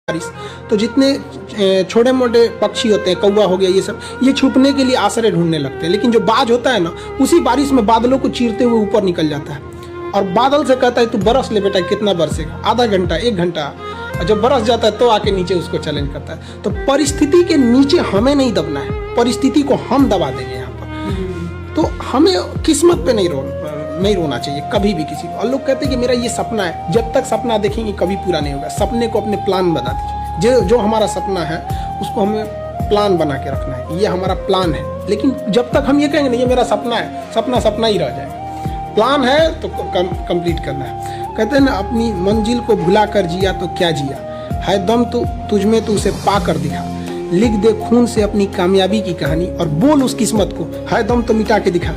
बारिश, तो जितने छोटे मोटे पक्षी होते हैं, कौवा हो गया, ये सब, ये छुपने के लिए आश्रय ढूंढने लगते हैं। लेकिन जो बाज होता है ना, उसी बारिश में बादलों को चीरते हुए ऊपर निकल जाता है और बादल से कहता है तू बरस ले बेटा। कितना बरसेगा? आधा घंटा, 1 घंटा। और जब बरस जाता है तो आके नीचे उसको चैलेंज करता है। तो परिस्थिति के नीचे हमें नहीं दबना है, परिस्थिति को हम दबा देंगे यहाँ पर। तो हमें किस्मत पे नहीं रोना चाहिए कभी भी किसी को। और लोग कहते हैं कि मेरा ये सपना है, जब तक सपना देखेंगे कभी पूरा नहीं होगा। सपने को अपने प्लान बना दीजिए। जो हमारा सपना है उसको हमें प्लान बना के रखना है, ये हमारा प्लान है। लेकिन जब तक हम ये कहेंगे नहीं ये मेरा सपना है, सपना सपना ही रह जाएगा। प्लान है तो कंप्लीट करना है। कहते हैं ना, अपनी मंजिल को भुला कर जिया तो क्या जिया, है दम तो तुझमें तो उसे पा कर दिखा। लिख दे खून से अपनी कामयाबी की कहानी और बोल उस किस्मत को, है दम तो मिटा के दिखा।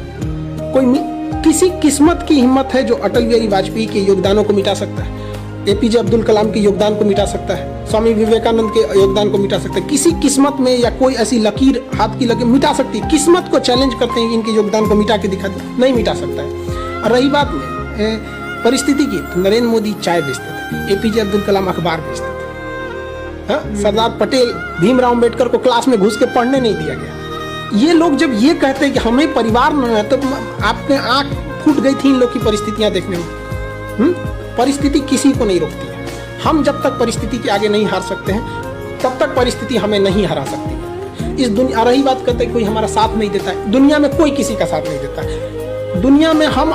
किसी किस्मत की हिम्मत है जो अटल बिहारी वाजपेयी के योगदानों को मिटा सकता है, एपीजे अब्दुल कलाम के योगदान को मिटा सकता है, स्वामी विवेकानंद के योगदान को मिटा सकता है। किसी किस्मत में या कोई ऐसी लकीर हाथ की लकीर मिटा सकती है? किस्मत को चैलेंज करते हैं, इनके योगदान को मिटा के दिखा दे, नहीं मिटा सकता है। और रही बात में परिस्थिति की, तो नरेंद्र मोदी चाय बेचते थे, एपीजे अब्दुल कलाम अखबार बेचते थे, सरदार पटेल, भीमराव अम्बेडकर को क्लास में घुस के पढ़ने नहीं दिया गया। ये लोग जब ये कहते हैं कि हमें परिवार न है, तो आपने आंख फूट गई थी इन लोग की परिस्थितियां देखने में। परिस्थिति किसी को नहीं रोकती है। हम जब तक परिस्थिति के आगे नहीं हार सकते हैं तब तक परिस्थिति हमें नहीं हरा सकती है। इस दुनिया, रही बात करते हैं कोई हमारा साथ नहीं देता है, दुनिया में कोई किसी का साथ नहीं देता है। दुनिया में हम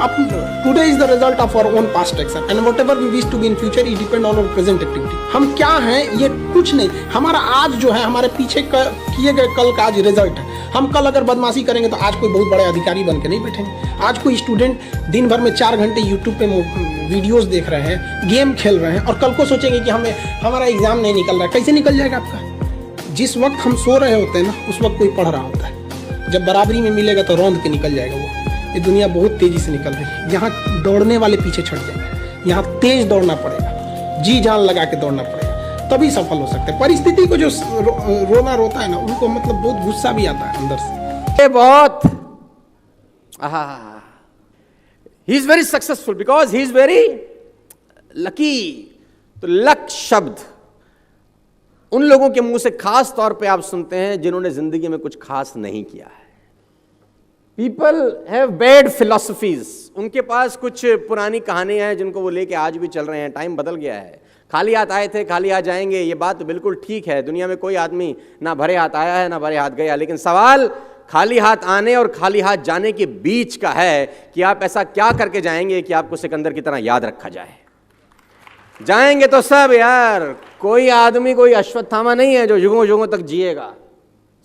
today is the result of our own past action and whatever we wish to be in future it depend on our present activity. हम क्या हैं ये कुछ नहीं, हमारा आज जो है हमारे पीछे किए गए कल का आज रिजल्ट है। हम कल अगर बदमाशी करेंगे तो आज कोई बहुत बड़े अधिकारी बन के नहीं बैठेंगे। आज कोई स्टूडेंट दिन भर में 4 घंटे यूट्यूब पे वीडियोस देख रहे हैं, गेम खेल रहे हैं और कल को सोचेंगे कि हमारा एग्जाम नहीं निकल रहा है। कैसे निकल जाएगा आपका? जिस वक्त हम सो रहे होते हैं ना, उस वक्त कोई पढ़ रहा होता है। जब बराबरी में मिलेगा तो रौंद के निकल जाएगा वो। ये दुनिया बहुत तेजी से निकल रही है। यहाँ दौड़ने वाले पीछे छट जाएंगे, यहाँ तेज दौड़ना पड़ेगा, जी जान लगा के दौड़ना पड़ेगा, तभी सफल हो सकते हैं। परिस्थिति को जो रोता है ना, उनको मतलब बहुत गुस्सा भी आता है अंदर से। बहुत he is very successful because he is very lucky. तो लक शब्द उन लोगों के मुंह से खास तौर पे आप सुनते हैं जिन्होंने जिंदगी में कुछ खास नहीं किया है। पीपल हैव बैड फिलॉसफीज, उनके पास कुछ पुरानी कहानियां हैं जिनको वो लेके आज भी चल रहे हैं। टाइम बदल गया है, खाली हाथ आए थे खाली हाथ जाएंगे, ये बात तो बिल्कुल ठीक है। दुनिया में कोई आदमी ना भरे हाथ आया है ना भरे हाथ गया। लेकिन सवाल खाली हाथ आने और खाली हाथ जाने के बीच का है कि आप ऐसा क्या करके जाएंगे कि आपको सिकंदर की तरह याद रखा जाए। जाएंगे तो सब यार, कोई आदमी कोई अश्वत्थामा नहीं है जो युगों युगों तक जिएगा।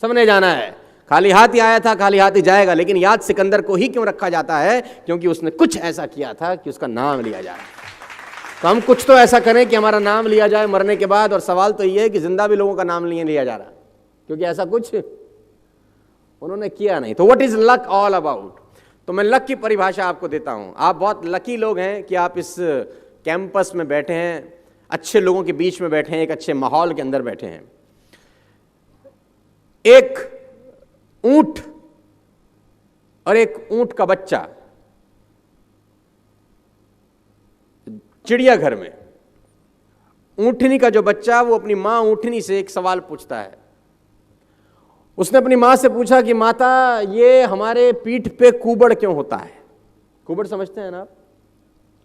सबने जाना है, खाली हाथ ही आया था खाली हाथ ही जाएगा। लेकिन याद सिकंदर को ही क्यों रखा जाता है? क्योंकि उसने कुछ ऐसा किया था कि उसका नाम लिया जाए। तो हम कुछ तो ऐसा करें कि हमारा नाम लिया जाए मरने के बाद। और सवाल तो ये है कि जिंदा भी लोगों का नाम नहीं लिया जा रहा, क्योंकि ऐसा कुछ उन्होंने किया नहीं। तो what is luck all about? तो मैं लक की परिभाषा आपको देता हूं। आप बहुत लकी लोग हैं कि आप इस कैंपस में बैठे हैं, अच्छे लोगों के बीच में बैठे हैं, एक अच्छे माहौल के अंदर बैठे हैं। एक ऊंट और एक ऊंट का बच्चा चिड़ियाघर में, ऊंटनी का जो बच्चा वो अपनी मां ऊंटनी से एक सवाल पूछता है। उसने अपनी मां से पूछा कि माता, ये हमारे पीठ पे कुबड़ क्यों होता है? कुबड़ समझते हैं ना आप?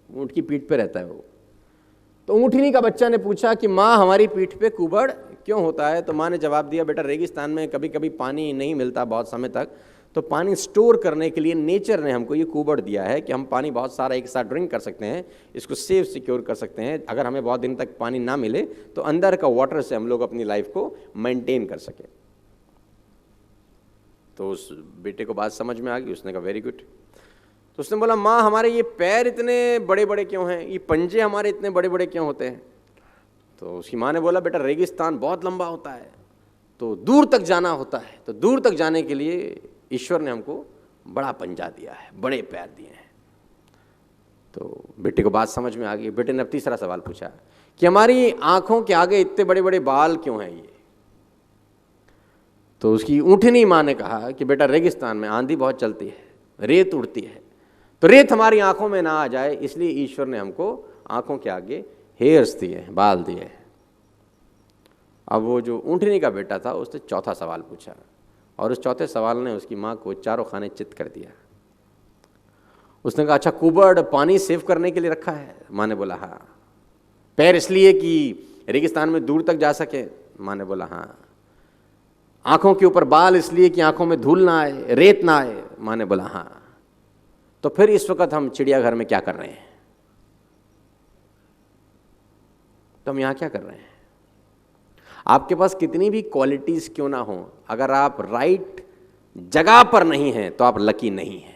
ऊंट की पीठ पे रहता है वो। तो ऊंटनी का बच्चा ने पूछा कि मां, हमारी पीठ पे कुबड़ क्यों होता है? तो मां ने जवाब दिया, बेटा रेगिस्तान में कभी कभी पानी नहीं मिलता बहुत समय तक, तो पानी स्टोर करने के लिए नेचर ने हमको ये कुबड़ दिया है कि हम पानी बहुत सारा एक साथ ड्रिंक कर सकते हैं, इसको सेव सिक्योर कर सकते हैं। अगर हमें बहुत दिन तक पानी ना मिले तो अंदर का वाटर से हम लोग अपनी लाइफ को मेंटेन कर सकें। तो उस बेटे को बात समझ में आ गई। उसने कहा वेरी गुड। तो उसने बोला, माँ हमारे ये पैर इतने बड़े बड़े क्यों हैं, ये पंजे हमारे इतने बड़े बड़े क्यों होते हैं? तो उसकी माँ ने बोला, बेटा रेगिस्तान बहुत लंबा होता है तो दूर तक जाना होता है, तो दूर तक जाने के लिए ईश्वर ने हमको बड़ा पंजा दिया है, बड़े पैर दिए हैं। तो बेटे को बात समझ में आ गई। बेटे ने अब तीसरा सवाल पूछा कि हमारी आंखों के आगे इतने बड़े बड़े बाल क्यों हैं ये? तो उसकी ऊँटनी माँ ने कहा कि बेटा रेगिस्तान में आंधी बहुत चलती है, रेत उड़ती है, तो रेत हमारी आंखों में ना आ जाए इसलिए ईश्वर ने हमको आंखों के आगे हेयर्स दिए, बाल दिए। अब वो जो ऊँटनी का बेटा था उसने चौथा सवाल पूछा और उस चौथे सवाल ने उसकी माँ को चारों खाने चित कर दिया। उसने कहा, अच्छा कुबड़ पानी सेव करने के लिए रखा है? माँ ने बोला हाँ। पैर इसलिए कि रेगिस्तान में दूर तक जा सके? माँ ने बोला हाँ। आंखों के ऊपर बाल इसलिए कि आंखों में धूल ना आए, रेत ना आए? माँ ने बोला हाँ। तो फिर इस वक्त हम चिड़ियाघर में क्या कर रहे हैं? तो हम यहाँ क्या कर रहे हैं? आपके पास कितनी भी क्वालिटीज क्यों ना हो, अगर आप राइट जगह पर नहीं हैं तो आप लकी नहीं हैं।